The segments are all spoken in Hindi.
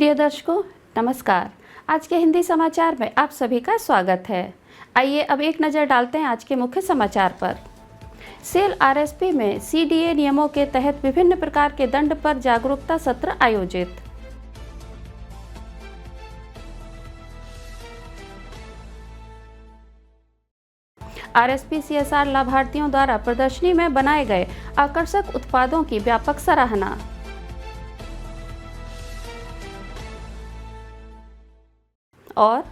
प्रिय दर्शकों, नमस्कार। आज के हिंदी समाचार में आप सभी का स्वागत है। आइए अब एक नज़र डालते हैं आज के मुख्य समाचार पर। सेल आरएसपी में सीडीए नियमों के तहत विभिन्न प्रकार के दंड पर जागरूकता सत्र आयोजित। आरएसपी सीएसआर लाभार्थियों द्वारा प्रदर्शनी में बनाए गए आकर्षक उत्पादों की व्यापक सराहना। और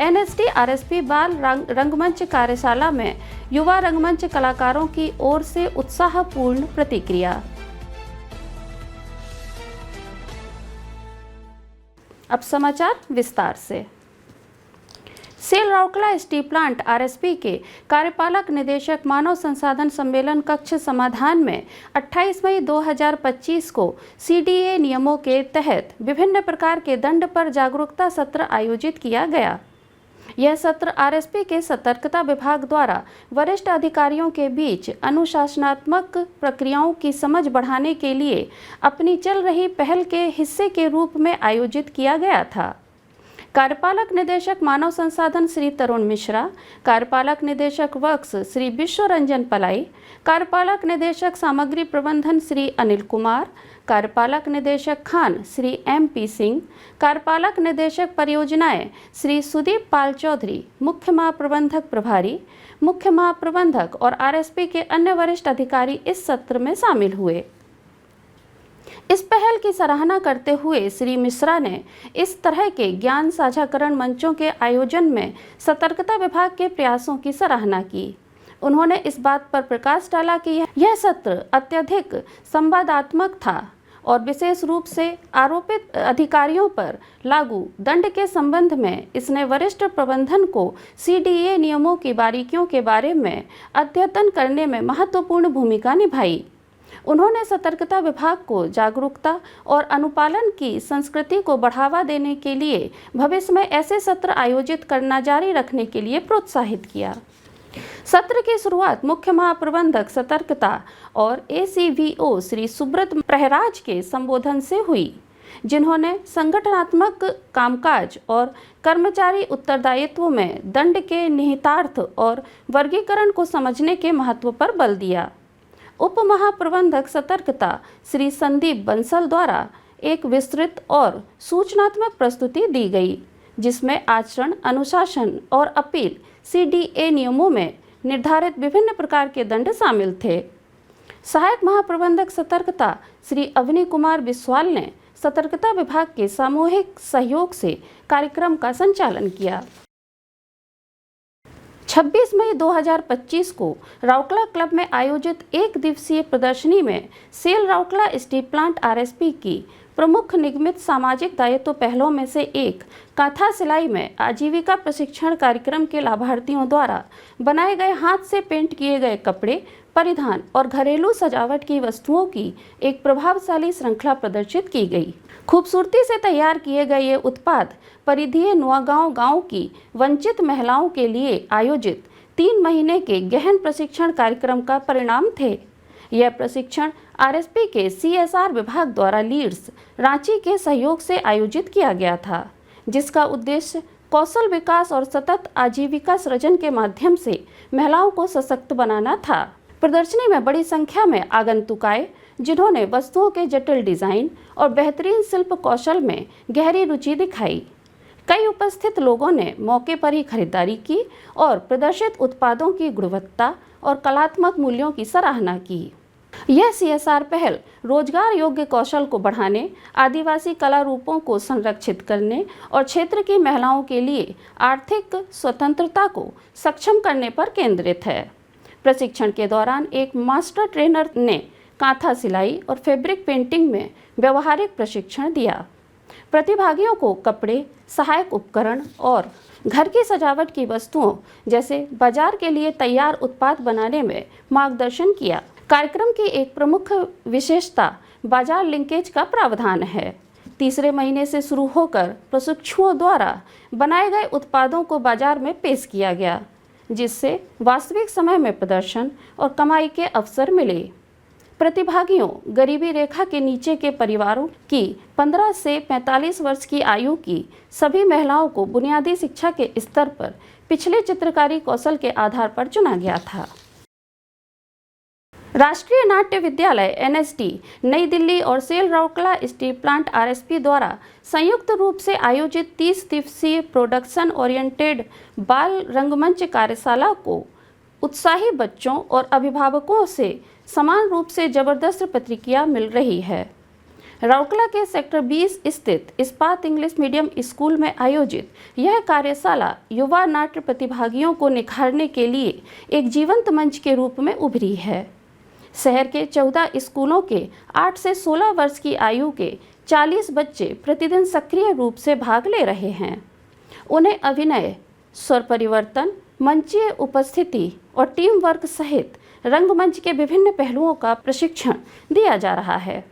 एनएसडी आरएसपी बाल रंगमंच कार्यशाला में युवा रंगमंच कलाकारों की ओर से उत्साहपूर्ण प्रतिक्रिया। अब समाचार विस्तार से। SAIL Rourkela steel plant RSP के कार्यपालक निदेशक मानव संसाधन सम्मेलन कक्ष समाधान में 28 मई 2025 को सीडीए नियमों के तहत विभिन्न प्रकार के दंड पर जागरूकता सत्र आयोजित किया गया। यह सत्र आरएसपी के सतर्कता विभाग द्वारा वरिष्ठ अधिकारियों के बीच अनुशासनात्मक प्रक्रियाओं की समझ बढ़ाने के लिए अपनी चल रही पहल के हिस्से के रूप में आयोजित किया गया था। कार्यपालक निदेशक मानव संसाधन श्री तरुण मिश्रा, कार्यपालक निदेशक वर्क्स श्री विश्व रंजन पलाई, कार्यपालक निदेशक सामग्री प्रबंधन श्री अनिल कुमार, कार्यपालक निदेशक खान श्री MP सिंह, कार्यपालक निदेशक परियोजनाएं श्री सुदीप पाल चौधरी, मुख्य महाप्रबंधक प्रभारी, मुख्य महाप्रबंधक और आरएसपी के अन्य वरिष्ठ अधिकारी इस सत्र में शामिल हुए। इस पहल की सराहना करते हुए श्री मिश्रा ने इस तरह के ज्ञान साझाकरण मंचों के आयोजन में सतर्कता विभाग के प्रयासों की सराहना की। उन्होंने इस बात पर प्रकाश डाला कि यह सत्र अत्यधिक संवादात्मक था और विशेष रूप से आरोपित अधिकारियों पर लागू दंड के संबंध में इसने वरिष्ठ प्रबंधन को सीडीए नियमों की बारीकियों के बारे में अद्यतन करने में महत्वपूर्ण भूमिका निभाई। उन्होंने सतर्कता विभाग को जागरूकता और अनुपालन की संस्कृति को बढ़ावा देने के लिए भविष्य में ऐसे सत्र आयोजित करना जारी रखने के लिए प्रोत्साहित किया। सत्र की शुरुआत मुख्य महाप्रबंधक सतर्कता और ACVO श्री सुब्रत प्रहराज के संबोधन से हुई, जिन्होंने संगठनात्मक कामकाज और कर्मचारी उत्तरदायित्व में दंड के निहितार्थ और वर्गीकरण को समझने के महत्व पर बल दिया। उप महाप्रबंधक सतर्कता श्री संदीप बंसल द्वारा एक विस्तृत और सूचनात्मक प्रस्तुति दी गई, जिसमें आचरण, अनुशासन और अपील सीडीए नियमों में निर्धारित विभिन्न प्रकार के दंड शामिल थे। सहायक महाप्रबंधक सतर्कता श्री अवनी कुमार बिस्वाल ने सतर्कता विभाग के सामूहिक सहयोग से कार्यक्रम का संचालन किया। 26 मई 2025 को राउरकेला क्लब में आयोजित एक दिवसीय प्रदर्शनी में SAIL Rourkela steel plant RSP की प्रमुख निगमित सामाजिक दायित्व पहलों में से एक काथा सिलाई में आजीविका प्रशिक्षण कार्यक्रम के लाभार्थियों द्वारा बनाए गए हाथ से पेंट किए गए कपड़े, परिधान और घरेलू सजावट की वस्तुओं की एक प्रभावशाली श्रृंखला प्रदर्शित की गई। खूबसूरती से तैयार किए गए ये उत्पाद परिधीय नुआगांव गांव की वंचित महिलाओं के लिए आयोजित 3 महीने के गहन प्रशिक्षण कार्यक्रम का परिणाम थे। यह प्रशिक्षण आरएसपी के CSR विभाग द्वारा लीड्स रांची के सहयोग से आयोजित किया गया था, जिसका उद्देश्य कौशल विकास और सतत आजीविका सृजन के माध्यम से महिलाओं को सशक्त बनाना था। प्रदर्शनी में बड़ी संख्या में आगंतुक आए, जिन्होंने वस्तुओं के जटिल डिजाइन और बेहतरीन शिल्प कौशल में गहरी रुचि दिखाई। कई उपस्थित लोगों ने मौके पर ही खरीदारी की और प्रदर्शित उत्पादों की गुणवत्ता और कलात्मक मूल्यों की सराहना की। यह CSR पहल रोजगार योग्य कौशल को बढ़ाने, आदिवासी कला रूपों को संरक्षित करने और क्षेत्र की महिलाओं के लिए आर्थिक स्वतंत्रता को सक्षम करने पर केंद्रित है। प्रशिक्षण के दौरान एक मास्टर ट्रेनर ने कांथा सिलाई और फैब्रिक पेंटिंग में व्यवहारिक प्रशिक्षण दिया। प्रतिभागियों को कपड़े, सहायक उपकरण और घर की सजावट की वस्तुओं जैसे बाजार के लिए तैयार उत्पाद बनाने में मार्गदर्शन किया। कार्यक्रम की एक प्रमुख विशेषता बाजार लिंकेज का प्रावधान है। तीसरे महीने से शुरू होकर प्रशिक्षुओं द्वारा बनाए गए उत्पादों को बाजार में पेश किया गया, जिससे वास्तविक समय में प्रदर्शन और कमाई के अवसर मिले। प्रतिभागियों गरीबी रेखा के नीचे के परिवारों की 15 से 45 वर्ष की आयु की सभी महिलाओं को बुनियादी शिक्षा के स्तर पर पिछले चित्रकारी कौशल के आधार पर चुना गया था। राष्ट्रीय नाट्य विद्यालय एनएसडी नई दिल्ली और SAIL Rourkela steel plant RSP द्वारा संयुक्त रूप से आयोजित 30 दिवसीय प्रोडक्शन ओरिएंटेड बाल रंगमंच कार्यशाला को उत्साही बच्चों और अभिभावकों से समान रूप से जबरदस्त प्रतिक्रिया मिल रही है। राउरकेला के सेक्टर 20 स्थित इस्पात इंग्लिश मीडियम स्कूल में आयोजित यह कार्यशाला युवा नाट्य प्रतिभागियों को निखारने के लिए एक जीवंत मंच के रूप में उभरी है। शहर के 14 स्कूलों के 8 से 16 वर्ष की आयु के 40 बच्चे प्रतिदिन सक्रिय रूप से भाग ले रहे हैं। उन्हें अभिनय, स्वर परिवर्तन, मंचीय उपस्थिति और टीम वर्क सहित रंगमंच के विभिन्न पहलुओं का प्रशिक्षण दिया जा रहा है।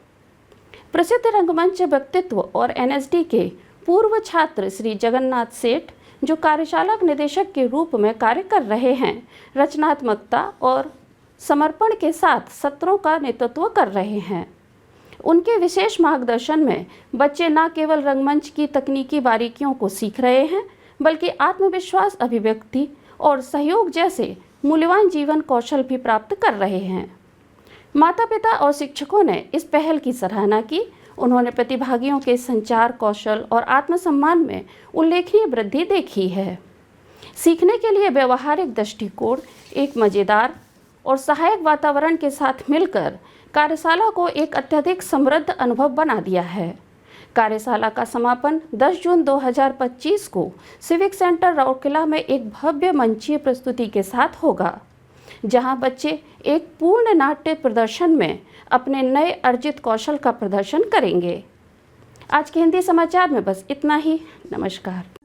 प्रसिद्ध रंगमंच व्यक्तित्व और एनएसडी के पूर्व छात्र श्री जगन्नाथ सेठ, जो कार्यशाला निदेशक के रूप में कार्य कर रहे हैं, रचनात्मकता और समर्पण के साथ सत्रों का नेतृत्व कर रहे हैं। उनके विशेष मार्गदर्शन में बच्चे न केवल रंगमंच की तकनीकी बारीकियों को सीख रहे हैं, बल्कि आत्मविश्वास, अभिव्यक्ति और सहयोग जैसे मूल्यवान जीवन कौशल भी प्राप्त कर रहे हैं। माता पिता और शिक्षकों ने इस पहल की सराहना की। उन्होंने प्रतिभागियों के संचार कौशल और आत्मसम्मान में उल्लेखनीय वृद्धि देखी है। सीखने के लिए व्यवहारिक दृष्टिकोण, एक मजेदार और सहायक वातावरण के साथ मिलकर कार्यशाला को एक अत्यधिक समृद्ध अनुभव बना दिया है। कार्यशाला का समापन 10 जून 2025 को सिविक सेंटर राउरकेला में एक भव्य मंचीय प्रस्तुति के साथ होगा, जहां बच्चे एक पूर्ण नाट्य प्रदर्शन में अपने नए अर्जित कौशल का प्रदर्शन करेंगे। आज के हिंदी समाचार में बस इतना ही। नमस्कार।